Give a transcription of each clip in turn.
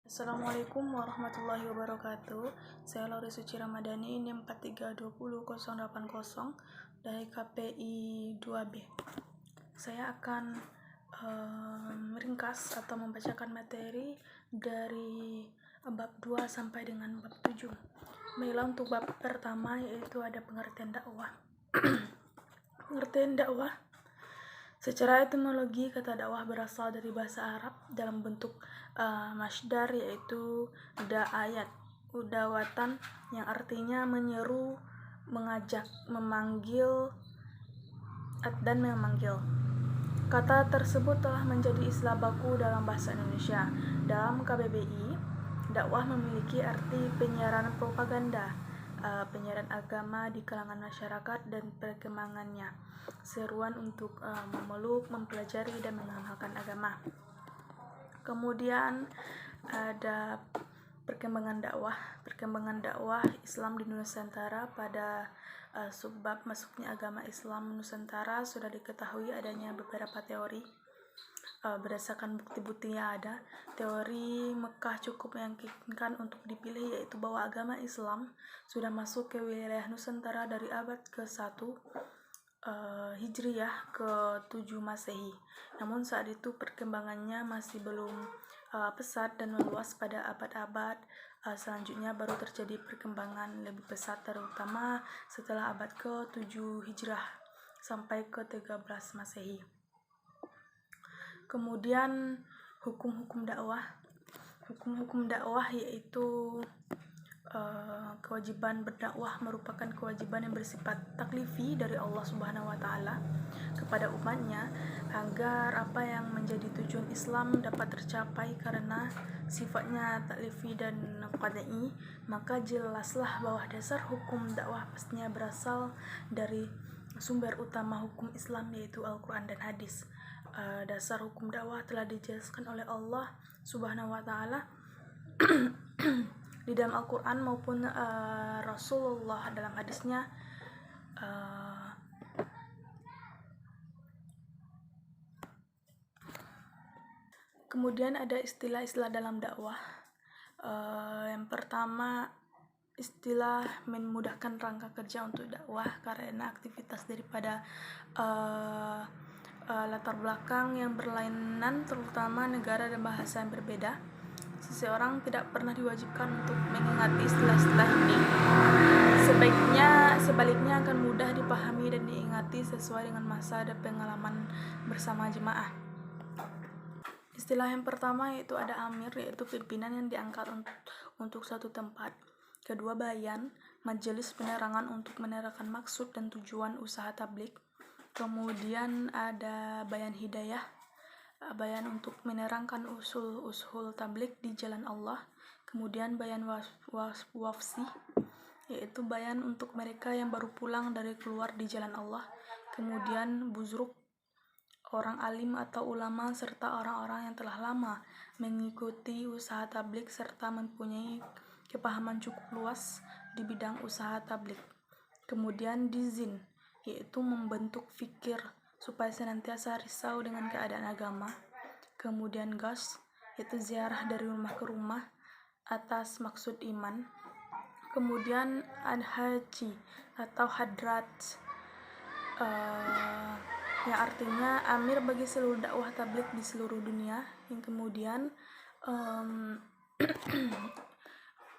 Assalamualaikum warahmatullahi wabarakatuh. Saya Lauri Suci Ramadhani, NIM 4320080 dari KPI 2B. Saya akan meringkas atau membacakan materi dari bab 2 sampai dengan bab 7. Baiklah, untuk bab pertama yaitu ada pengertian dakwah. Pengertian dakwah. Secara etimologi, kata dakwah berasal dari bahasa Arab dalam bentuk masdar, yaitu da'ayat udawatan, yang artinya menyeru, mengajak, memanggil, dan memanggil. Kata tersebut telah menjadi istilah baku dalam bahasa Indonesia. Dalam KBBI, dakwah memiliki arti penyiaran propaganda, penyiaran agama di kalangan masyarakat dan perkembangannya, seruan untuk memeluk, mempelajari, dan mengamalkan agama. Kemudian ada perkembangan dakwah Islam di Nusantara. Pada subbab masuknya agama Islam Nusantara sudah diketahui adanya beberapa teori. Berdasarkan bukti-bukti yang ada, teori Mekah cukup meyakinkan untuk dipilih, yaitu bahwa agama Islam sudah masuk ke wilayah Nusantara dari abad ke-1 Hijriyah ke-7 Masehi. Namun saat itu perkembangannya masih belum pesat dan meluas. Pada abad-abad selanjutnya baru terjadi perkembangan lebih pesat, terutama setelah abad ke-7 Hijrah sampai ke-13 Masehi. Kemudian hukum-hukum dakwah. Hukum-hukum dakwah yaitu kewajiban berdakwah merupakan kewajiban yang bersifat taklifi dari Allah Subhanahu wa Ta'ala kepada umatnya, agar apa yang menjadi tujuan Islam dapat tercapai. Karena sifatnya taklifi dan qad'i, maka jelaslah bahwa dasar hukum dakwah pastinya berasal dari sumber utama hukum Islam, yaitu Al-Quran dan Hadis. Dasar hukum dakwah telah dijelaskan oleh Allah Subhanahu wa Ta'ala di dalam Al-Quran maupun Rasulullah dalam hadisnya. Kemudian ada istilah-istilah dalam dakwah. Yang pertama, istilah memudahkan rangka kerja untuk dakwah karena aktivitas daripada latar belakang yang berlainan, terutama negara dan bahasa yang berbeda. Seseorang tidak pernah diwajibkan untuk mengingati istilah-istilah ini. Sebaliknya akan mudah dipahami dan diingati sesuai dengan masa dan pengalaman bersama jemaah. Istilah yang pertama yaitu ada amir, yaitu pimpinan yang diangkat untuk satu tempat. Kedua, bayan, majelis penerangan untuk menerangkan maksud dan tujuan usaha tablik. Kemudian ada bayan hidayah, bayan untuk menerangkan usul tablik di jalan Allah. Kemudian bayan wafsi, yaitu bayan untuk mereka yang baru pulang dari keluar di jalan Allah. Kemudian buzruk, orang alim atau ulama serta orang-orang yang telah lama mengikuti usaha tablik serta mempunyai kepahaman cukup luas di bidang usaha tablik. Kemudian dizin, yaitu membentuk fikir supaya senantiasa risau dengan keadaan agama. Kemudian gas, yaitu ziarah dari rumah ke rumah atas maksud iman. Kemudian haji atau hadrat, yang artinya amir bagi seluruh dakwah tablik di seluruh dunia. Yang kemudian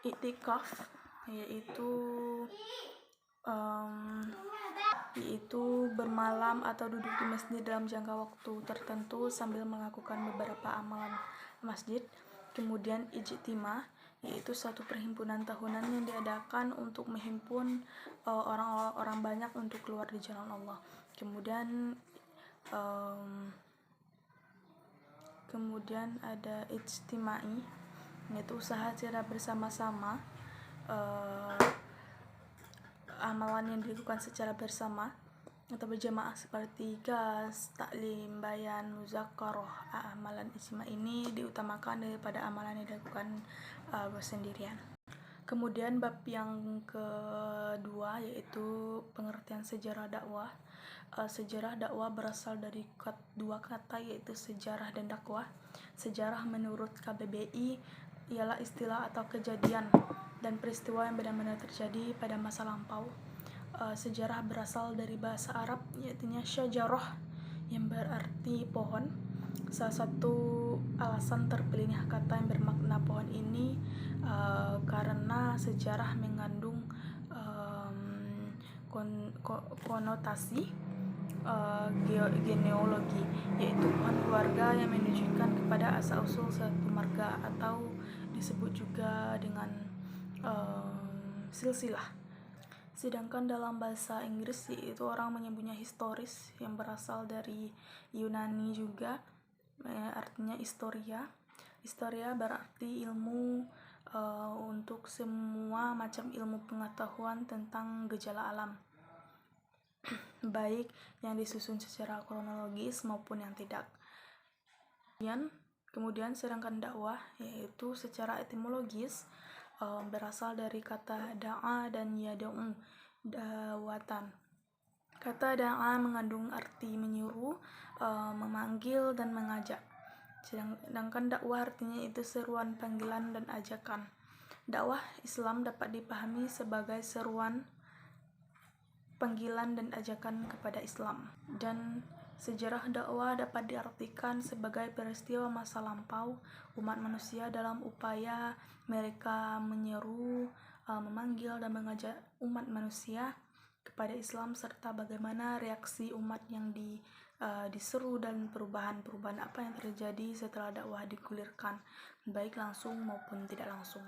iktikaf, yaitu bermalam atau duduk di masjid dalam jangka waktu tertentu sambil melakukan beberapa amalan masjid. Kemudian ijtima, yaitu suatu perhimpunan tahunan yang diadakan untuk menghimpun orang-orang banyak untuk keluar di jalan Allah. Kemudian ada ijtimai, yaitu usaha secara bersama-sama, amalan yang dilakukan secara bersama atau berjamaah seperti gas, taklim, bayan, muzakarah. Amalan ijtima ini diutamakan daripada amalan yang dilakukan bersendirian. Kemudian bab yang kedua yaitu pengertian sejarah dakwah. Sejarah dakwah berasal dari dua kata, yaitu sejarah dan dakwah. Sejarah menurut KBBI ialah istilah atau kejadian dan peristiwa yang benar-benar terjadi pada masa lampau. Sejarah berasal dari bahasa Arab, yaitu syajarah, yang berarti pohon. Salah satu alasan terpilihnya kata yang bermakna pohon ini karena sejarah mengandung konotasi genealogi, yaitu pohon keluarga yang menunjukkan kepada asal-usul suatu marga, atau disebut juga dengan silsilah. Sedangkan dalam bahasa Inggris, yaitu orang menyebutnya historis, yang berasal dari Yunani juga, artinya historia. Historia berarti ilmu untuk semua macam ilmu pengetahuan tentang gejala alam, baik yang disusun secara kronologis maupun yang tidak. Kemudian sedangkan dakwah, yaitu secara etimologis berasal dari kata da'a dan yad'u, dawatan. Kata da'a mengandung arti menyuruh, memanggil dan mengajak. Sedangkan dakwah artinya itu seruan, panggilan dan ajakan. Dakwah Islam dapat dipahami sebagai seruan, panggilan dan ajakan kepada Islam. Dan sejarah dakwah dapat diartikan sebagai peristiwa masa lampau umat manusia dalam upaya mereka menyeru, memanggil dan mengajak umat manusia kepada Islam, serta bagaimana reaksi umat yang diseru dan perubahan-perubahan apa yang terjadi setelah dakwah digulirkan, baik langsung maupun tidak langsung.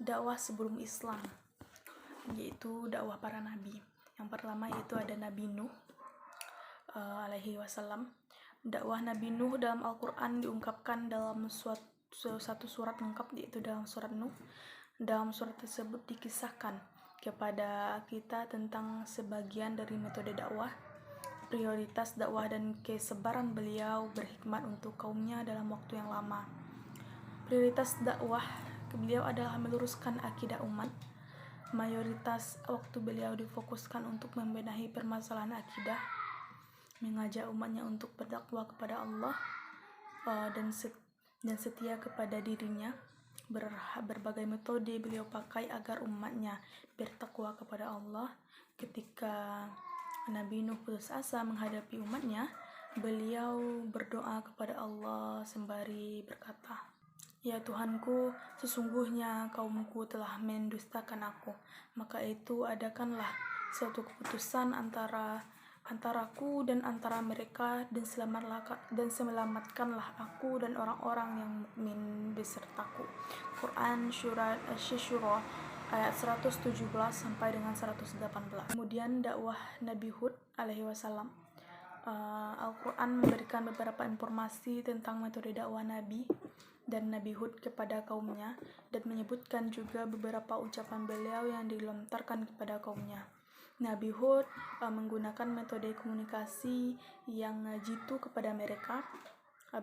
Dakwah sebelum Islam, yaitu dakwah para nabi. Yang pertama yaitu ada Nabi Nuh alaihi wasallam. Dakwah Nabi Nuh dalam Al-Quran diungkapkan dalam satu surat lengkap, yaitu dalam surat Nuh. Dalam surat tersebut dikisahkan kepada kita tentang sebagian dari metode dakwah, prioritas dakwah dan kesebaran beliau berhikmat untuk kaumnya dalam waktu yang lama. Prioritas dakwah beliau adalah meluruskan akidah umat. Mayoritas waktu beliau difokuskan untuk membenahi permasalahan akidah, mengajak umatnya untuk berdakwah kepada Allah dan setia kepada dirinya. Berbagai metode beliau pakai agar umatnya bertakwa kepada Allah. Ketika Nabi Nuh putus asa menghadapi umatnya, beliau berdoa kepada Allah sembari berkata, "Ya Tuhanku, sesungguhnya kaumku telah mendustakan aku, maka itu adakanlah suatu keputusan antaraku dan antara mereka, dan selamatkanlah aku dan orang-orang yang mukmin besertaku." Quran Surat Asy-Syura ayat 117 sampai dengan 118. Kemudian dakwah Nabi Hud alaihi wasallam. Al-Quran memberikan beberapa informasi tentang metode dakwah Nabi dan Nabi Hud kepada kaumnya, dan menyebutkan juga beberapa ucapan beliau yang dilontarkan kepada kaumnya. Nabi Hud menggunakan metode komunikasi yang jitu kepada mereka.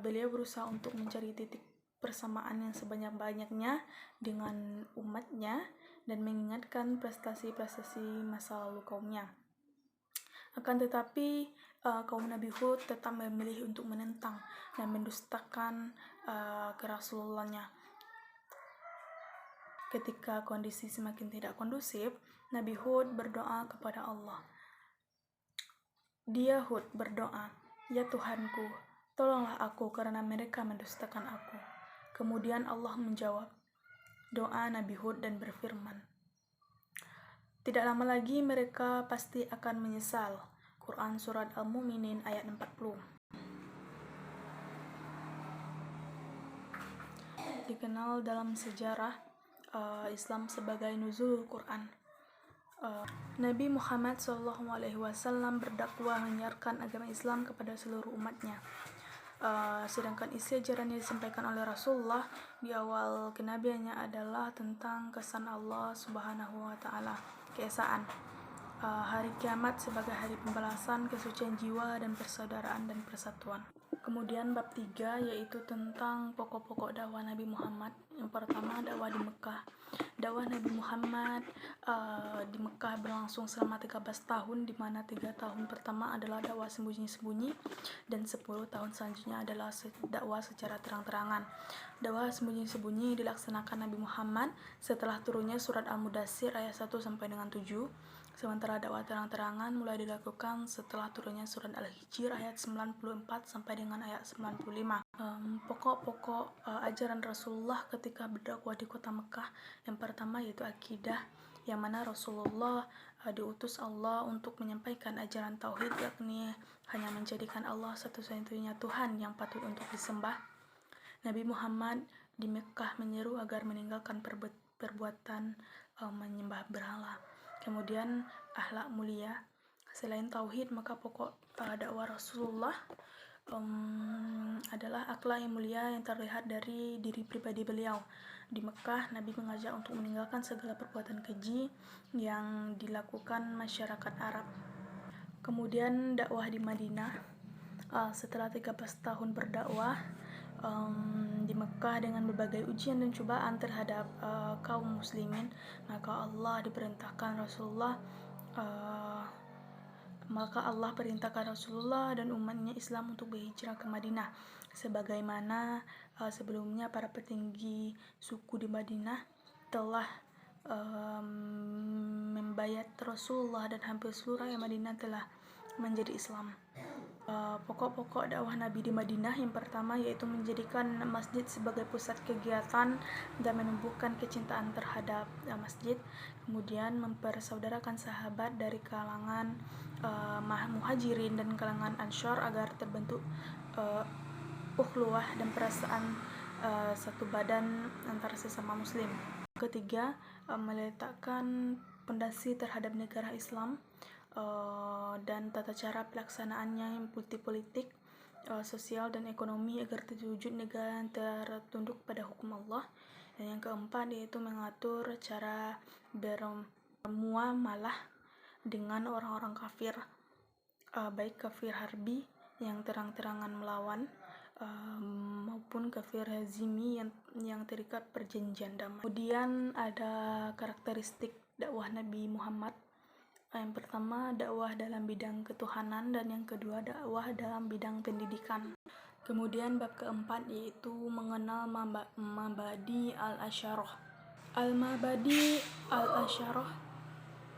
Beliau berusaha untuk mencari titik persamaan yang sebanyak-banyaknya dengan umatnya dan mengingatkan prestasi-prestasi masa lalu kaumnya. Akan tetapi kaum Nabi Hud tetap memilih untuk menentang dan mendustakan kerasulannya. Ketika kondisi semakin tidak kondusif, Nabi Hud berdoa kepada Allah. Dia Hud berdoa, "Ya Tuhanku, tolonglah aku karena mereka mendustakan aku." Kemudian Allah menjawab doa Nabi Hud dan berfirman, "Tidak lama lagi mereka pasti akan menyesal." Quran Surat Al-Mu'minin ayat 40. Dikenal dalam sejarah Islam sebagai nuzulul Quran. Nabi Muhammad SAW berdakwah menyiarkan agama Islam kepada seluruh umatnya. Sedangkan isi ajaran yang disampaikan oleh Rasulullah di awal kenabiannya adalah tentang kesan Allah Subhanahu wa Ta'ala, keesaan, hari kiamat sebagai hari pembalasan, kesucian jiwa dan persaudaraan dan persatuan. Kemudian bab 3 yaitu tentang pokok-pokok dakwah Nabi Muhammad. Yang pertama, dakwah di Mekah. Dakwah Nabi Muhammad di Mekah berlangsung selama 13 tahun, di mana 3 tahun pertama adalah dakwah sembunyi-sembunyi dan 10 tahun selanjutnya adalah dakwah secara terang-terangan. Dakwah sembunyi-sembunyi dilaksanakan Nabi Muhammad setelah turunnya surat Al-Mudaththir ayat 1 sampai dengan 7. Sementara dakwah terang-terangan mulai dilakukan setelah turunnya surat Al-Hijr ayat 94 sampai dengan ayat 95. Pokok-pokok ajaran Rasulullah ketika berdakwah di kota Mekah, yang pertama yaitu akidah, yang mana Rasulullah diutus Allah untuk menyampaikan ajaran tauhid, yakni hanya menjadikan Allah satu-satunya Tuhan yang patut untuk disembah. Nabi Muhammad di Mekah menyeru agar meninggalkan perbuatan menyembah berhala. Kemudian akhlak mulia. Selain tauhid, maka pokok dakwah Rasulullah adalah akhlak yang mulia yang terlihat dari diri pribadi beliau. Di Mekah, Nabi mengajak untuk meninggalkan segala perbuatan keji yang dilakukan masyarakat Arab. Kemudian dakwah di Madinah. Setelah 13 tahun berdakwah di Mekah dengan berbagai ujian dan cobaan terhadap kaum muslimin, maka Allah perintahkan Rasulullah dan umatnya Islam untuk berhijrah ke Madinah. Sebagaimana sebelumnya para petinggi suku di Madinah telah membayat Rasulullah dan hampir seluruh rakyat Madinah telah menjadi Islam. Pokok-pokok dakwah Nabi di Madinah, yang pertama yaitu menjadikan masjid sebagai pusat kegiatan dan menumbuhkan kecintaan terhadap masjid. Kemudian mempersaudarakan sahabat dari kalangan muhajirin dan kalangan ansyar agar terbentuk ukhuwah dan perasaan satu badan antara sesama muslim. Ketiga, meletakkan pondasi terhadap negara Islam dan tata cara pelaksanaannya yang politik, sosial dan ekonomi agar terwujud negara yang tertunduk pada hukum Allah. Dan yang keempat yaitu mengatur cara bermuamalah dengan orang-orang kafir, baik kafir harbi yang terang-terangan melawan maupun kafir hazimi yang terikat perjanjian damai. Kemudian ada karakteristik dakwah Nabi Muhammad. Yang pertama, dakwah dalam bidang ketuhanan, dan yang kedua, dakwah dalam bidang pendidikan. Kemudian bab keempat yaitu mengenal Mabadi al-Asyarah. Al-Mabadi al-Asyarah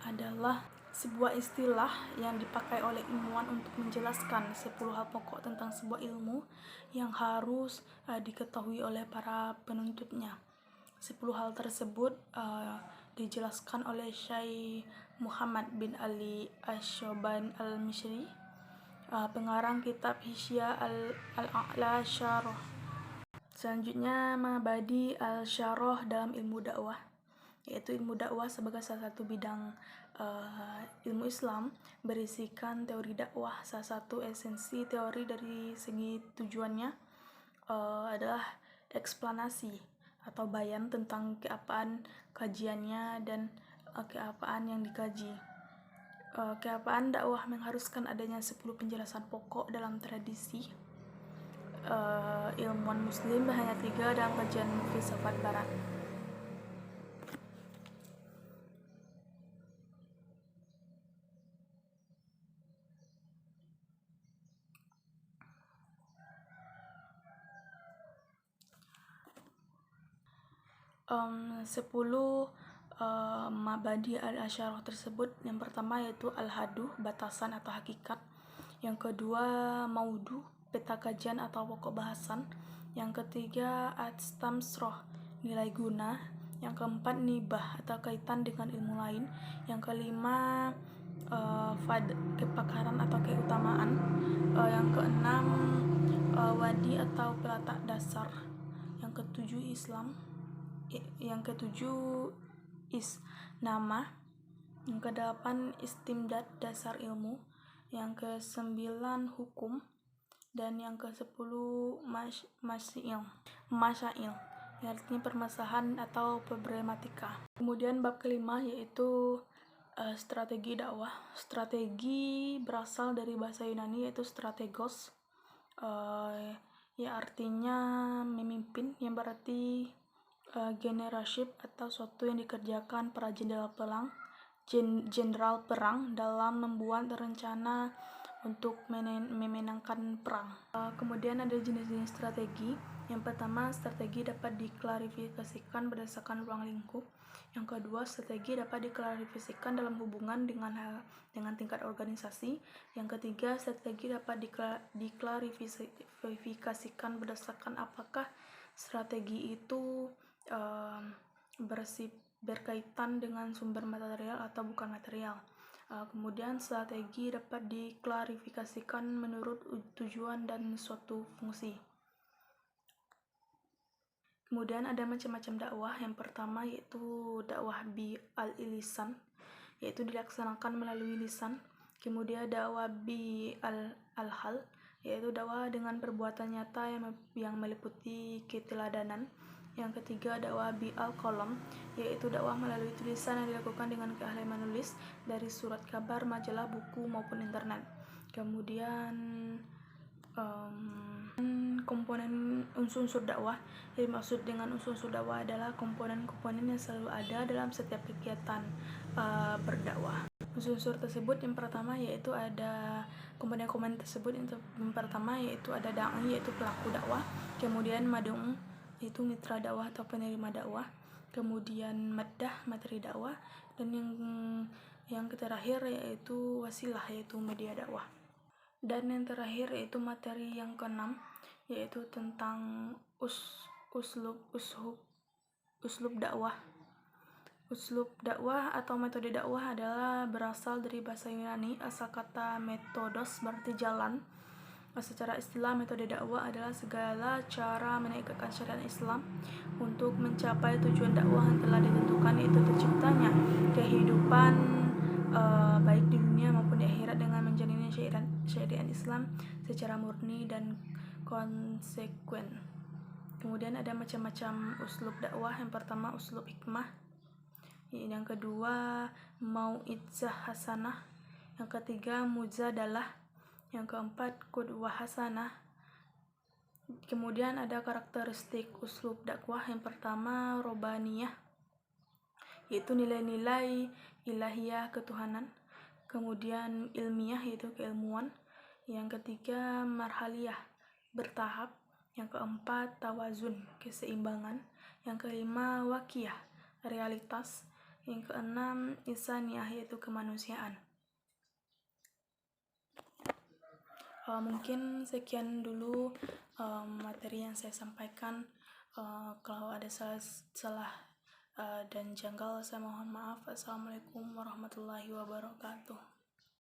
adalah sebuah istilah yang dipakai oleh ilmuwan untuk menjelaskan 10 hal pokok tentang sebuah ilmu yang harus diketahui oleh para penuntutnya. 10 hal tersebut dijelaskan oleh Syekh Muhammad bin Ali Asy-Syaban al-Misri, pengarang kitab Hishya al-A'la Syarah. Selanjutnya, Mabadi al-Syarah dalam ilmu dakwah, yaitu ilmu dakwah sebagai salah satu bidang ilmu Islam berisikan teori dakwah. Salah satu esensi teori dari segi tujuannya adalah eksplanasi atau bayan tentang keapaan kajiannya dan keapaan yang dikaji. Keapaan dakwah mengharuskan adanya 10 penjelasan pokok dalam tradisi ilmuwan muslim, hanya 3 dalam kajian filsafat barat. Sepuluh Mabadi al-Asyarah tersebut, yang pertama yaitu al-haduh, batasan atau hakikat. Yang kedua, maudu, peta kajian atau pokok bahasan. Yang ketiga, at-tamsroh, nilai guna. Yang keempat, nibah atau kaitan dengan ilmu lain. Yang kelima, kepakaran atau keutamaan. Yang keenam, wadi atau peletak dasar. Yang ketujuh, Islam. Yang ketujuh, nama. Yang kedelapan, istimdad, dasar ilmu. Yang kesembilan, hukum. Dan yang ke-10, masyail, yang artinya permasalahan atau problematika. Kemudian bab kelima yaitu strategi dakwah. Strategi berasal dari bahasa Yunani yaitu strategos, ya artinya memimpin, yang berarti generalship atau suatu yang dikerjakan para jenderal perang dalam membuat rencana untuk memenangkan perang. Kemudian ada jenis-jenis strategi. Yang pertama, strategi dapat diklarifikasikan berdasarkan ruang lingkup. Yang kedua, strategi dapat diklarifikasikan dalam hubungan dengan tingkat organisasi. Yang ketiga, strategi dapat diklarifikasikan berdasarkan apakah strategi itu berkaitan dengan sumber material atau bukan material. Kemudian strategi dapat diklarifikasikan menurut tujuan dan suatu fungsi. Kemudian ada macam-macam dakwah. Yang pertama yaitu dakwah al-lisan, yaitu dilaksanakan melalui lisan. Kemudian dakwah al-hal, yaitu dakwah dengan perbuatan nyata yang meliputi keteladanan. Yang ketiga dakwah al-qalam, yaitu dakwah melalui tulisan yang dilakukan dengan keahlian menulis dari surat kabar, majalah, buku maupun internet. Kemudian komponen unsur-unsur dakwah. Yang dimaksud dengan unsur-unsur dakwah adalah komponen-komponen yang selalu ada dalam setiap kegiatan berdakwah. Unsur-unsur tersebut yang pertama yaitu ada komponen-komponen tersebut yang pertama yaitu ada da'i, yaitu pelaku dakwah. Kemudian mad'u, yaitu mitra dakwah atau penerima dakwah. Kemudian maddah, materi dakwah. Dan yang terakhir yaitu wasilah, yaitu media dakwah. Dan yang terakhir yaitu materi yang keenam, yaitu tentang uslub dakwah. Uslub dakwah atau metode dakwah adalah berasal dari bahasa Yunani. Asal kata metodos berarti jalan. Secara istilah, metode dakwah adalah segala cara menegakkan syariat Islam untuk mencapai tujuan dakwah yang telah ditentukan, yaitu terciptanya kehidupan baik di dunia maupun di akhirat dengan menjalani syariat Islam secara murni dan konsekuen. Kemudian ada macam-macam uslub dakwah. Yang pertama uslub hikmah, yang kedua mau'izah hasanah, yang ketiga mujadalah, yang keempat qudwah hasanah. Kemudian ada karakteristik uslub dakwah. Yang pertama robaniyah, yaitu nilai-nilai ilahiyah, ketuhanan. Kemudian ilmiah, yaitu keilmuan. Yang ketiga marhaliyah, bertahap. Yang keempat tawazun, keseimbangan. Yang kelima wakiyah, realitas. Yang keenam insaniyah, yaitu kemanusiaan. Mungkin sekian dulu materi yang saya sampaikan. Kalau ada salah dan janggal, saya mohon maaf. Assalamualaikum warahmatullahi wabarakatuh.